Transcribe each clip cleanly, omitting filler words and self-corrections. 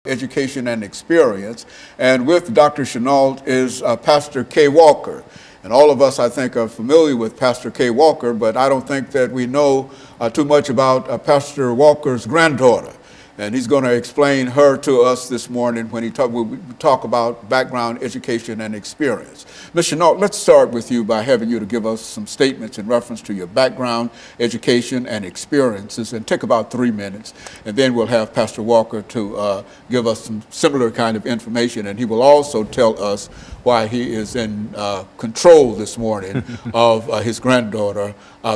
Education and Experience. And with Dr. PShinault is Pastor KWalker. And all of us, I think, are familiar with Pastor KWalker, but I don't think that we know too much about Pastor Walker's granddaughter. And he's going to explain her to us this morning when we talk about background, education, and experience. Ms. PShinault, let's start with you by having you to give us some statements in reference to your background, education, and experiences, and take about 3 minutes. And then we'll have Pastor Walker to give us some similar kind of information, and he will also tell us why he is in control this morning of his granddaughter,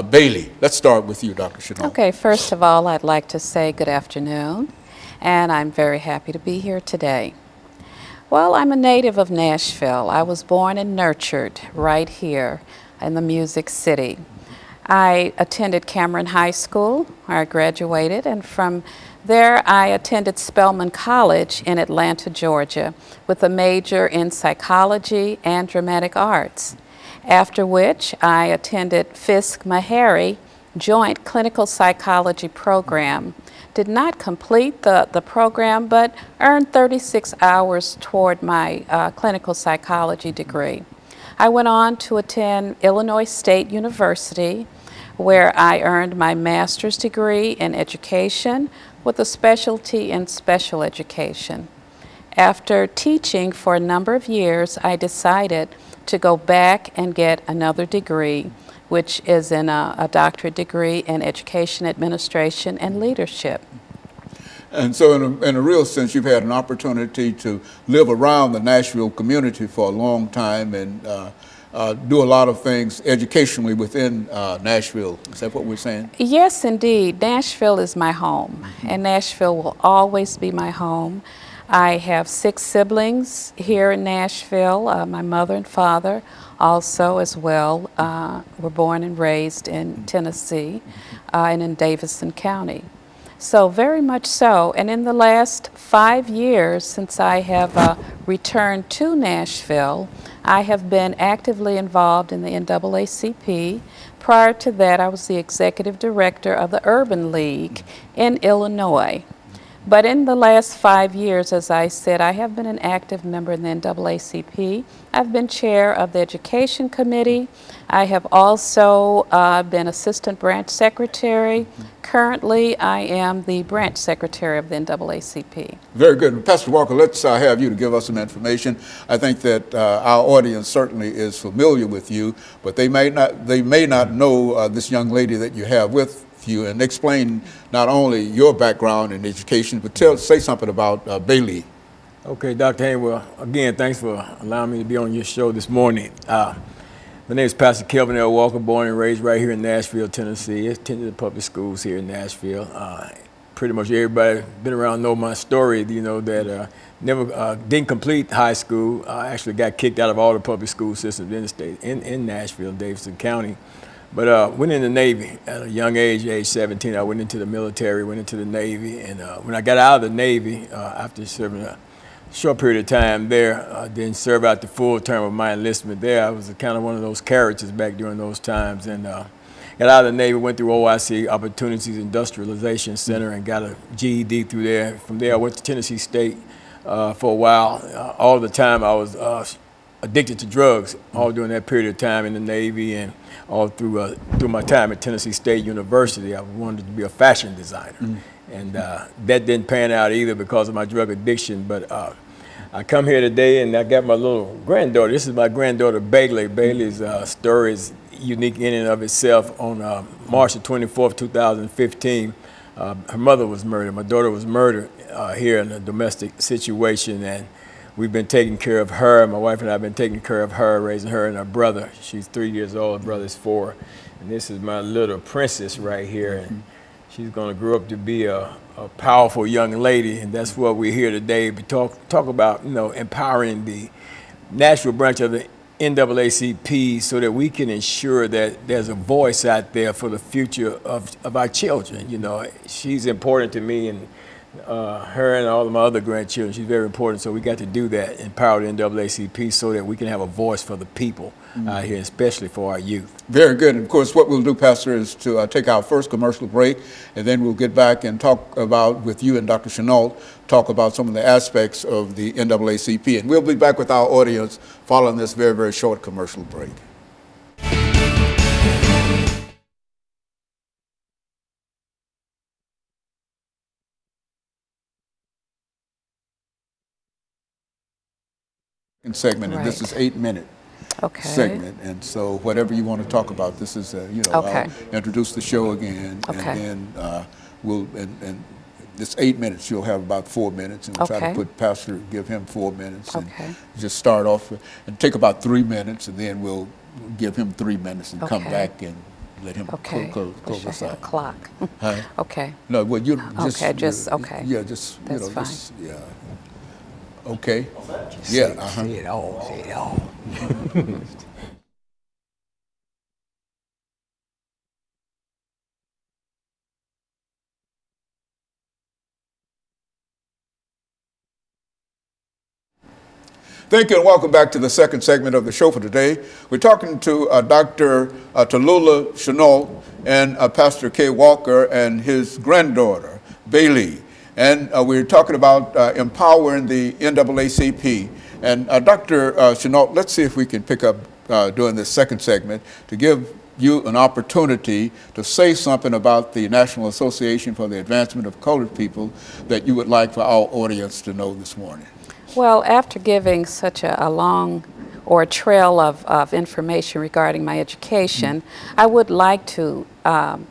Bailey. Let's start with you, Dr. PShinault. Okay, first of all, I'd like to say good afternoon, and I'm very happy to be here today. Well, I'm a native of Nashville. I was born and nurtured right here in the Music City. I attended Cameron High School, where I graduated, and from there I attended Spelman College in Atlanta, Georgia, with a major in psychology and dramatic arts. After which I attended Fisk-Meharry Joint Clinical Psychology Program. Did not complete the program, but earned 36 hours toward my clinical psychology degree. I went on to attend Illinois State University, where I earned my master's degree in education with a specialty in special education. After teaching for a number of years, I decided to go back and get another degree, which is in a doctorate degree in education administration and leadership. And so in a real sense, you've had an opportunity to live around the Nashville community for a long time and do a lot of things educationally within Nashville. Is that what we're saying? Yes, indeed. Nashville is my home, and Nashville will always be my home. I have 6 siblings here in Nashville. My mother and father also as well were born and raised in Tennessee and in Davidson County. So very much so. And in the last 5 years since I have returned to Nashville, I have been actively involved in the NAACP. Prior to that, I was the executive director of the Urban League in Illinois. But in the last 5 years, as I said, I have been an active member in the NAACP. I've been chair of the Education Committee. I have also been assistant branch secretary. Currently, I am the branch secretary of the NAACP. Very good. Pastor Walker, let's have you to give us some information. I think that our audience certainly is familiar with you, but they may not know this young lady that you have with you, and explain not only your background in education, but say something about Bailey. Okay, Dr. Haynes, well, again, thanks for allowing me to be on your show this morning. My name is Pastor Kelvin L. Walker, born and raised right here in Nashville, Tennessee. I attended the public schools here in Nashville. Pretty much everybody been around know my story, you know, that never didn't complete high school. I actually got kicked out of all the public school systems in the state, in Nashville, Davidson County. But went in the Navy at a young age 17. I went into the military, went into the Navy, and when I got out of the Navy, after serving a short period of time there, then served out the full term of my enlistment there. I was kind of one of those characters back during those times, and got out of the Navy, went through OIC, Opportunities Industrialization Center, and got a GED through there. From there, I went to Tennessee State for a while. All the time I was addicted to drugs, all during that period of time in the Navy, and all through my time at Tennessee State University. I wanted to be a fashion designer, and that didn't pan out either because of my drug addiction. But I come here today, and I got my little granddaughter. This is my granddaughter, Bailey. Bailey's story is unique in and of itself. On March the 24th, 2015, her mother was murdered. My daughter was murdered here in a domestic situation, and we've been taking care of her. My wife and I have been taking care of her, raising her and her brother. She's 3 years old, her brother's 4. And this is my little princess right here. And she's gonna grow up to be a powerful young lady. And that's what we're here today, to talk about, you know, empowering the Nashville branch of the NAACP so that we can ensure that there's a voice out there for the future of our children. You know, she's important to me, and her and all of my other grandchildren. She's very important, so we got to do that, empower the NAACP so that we can have a voice for the people out here, especially for our youth. Very good. And of course, what we'll do, Pastor, is to take our first commercial break, and then we'll get back and talk about, with you and Dr. PShinault, talk about some of the aspects of the NAACP. And we'll be back with our audience following this very, very short commercial break. Segment, and this is 8-minute segment, and so whatever you want to talk about, this is I'll introduce the show again, and then we'll and this 8 minutes, you'll have about 4 minutes, and we'll try to put Pastor, give him 4 minutes, and just start off and take about 3 minutes, and then we'll give him 3 minutes and come back and let him close us out. Clock. Okay. No, well, you just yeah, just that's fine. Okay. Yeah. Say it all. Say it all. Thank you and welcome back to the second segment of the show for today. We're talking to Dr. Tallulah PShinault and Pastor KWalker and his granddaughter, Bailey. And we're talking about empowering the NAACP. And Dr. PShinault, let's see if we can pick up during this second segment to give you an opportunity to say something about the National Association for the Advancement of Colored People that you would like for our audience to know this morning. Well, after giving such a long or a trail of information regarding my education, I would like to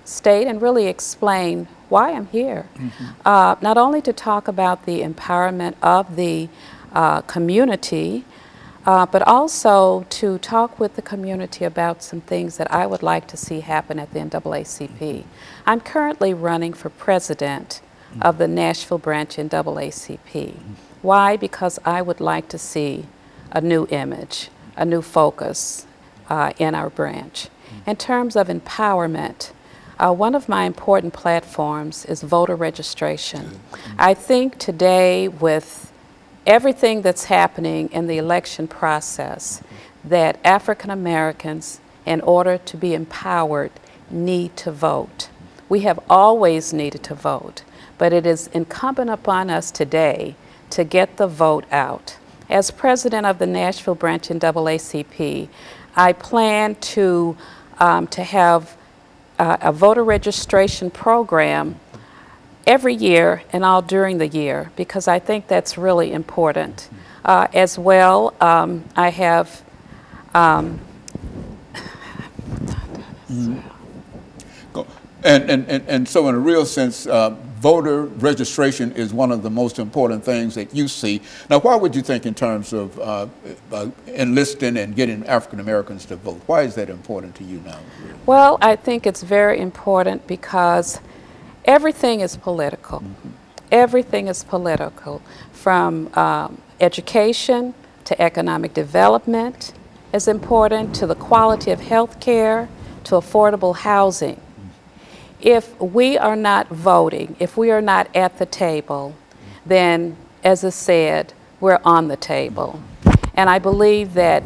state and really explain why I'm here. Not only to talk about the empowerment of the community, but also to talk with the community about some things that I would like to see happen at the NAACP. I'm currently running for president of the Nashville branch NAACP. Why? Because I would like to see a new image, a new focus in our branch. In terms of empowerment, one of my important platforms is voter registration. I think today, with everything that's happening in the election process, that African Americans, in order to be empowered, need to vote. We have always needed to vote, but it is incumbent upon us today to get the vote out. As president of the Nashville branch NAACP, I plan to have a voter registration program every year and all during the year, because I think that's really important. As well, I have and so in a real sense, voter registration is one of the most important things that you see. Now, why would you think in terms of enlisting and getting African Americans to vote? Why is that important to you now? Well, I think it's very important because everything is political. Everything is political, from education to economic development is important, to the quality of health care, to affordable housing. If we are not voting, if we are not at the table, then, as I said, we're on the table. And I believe that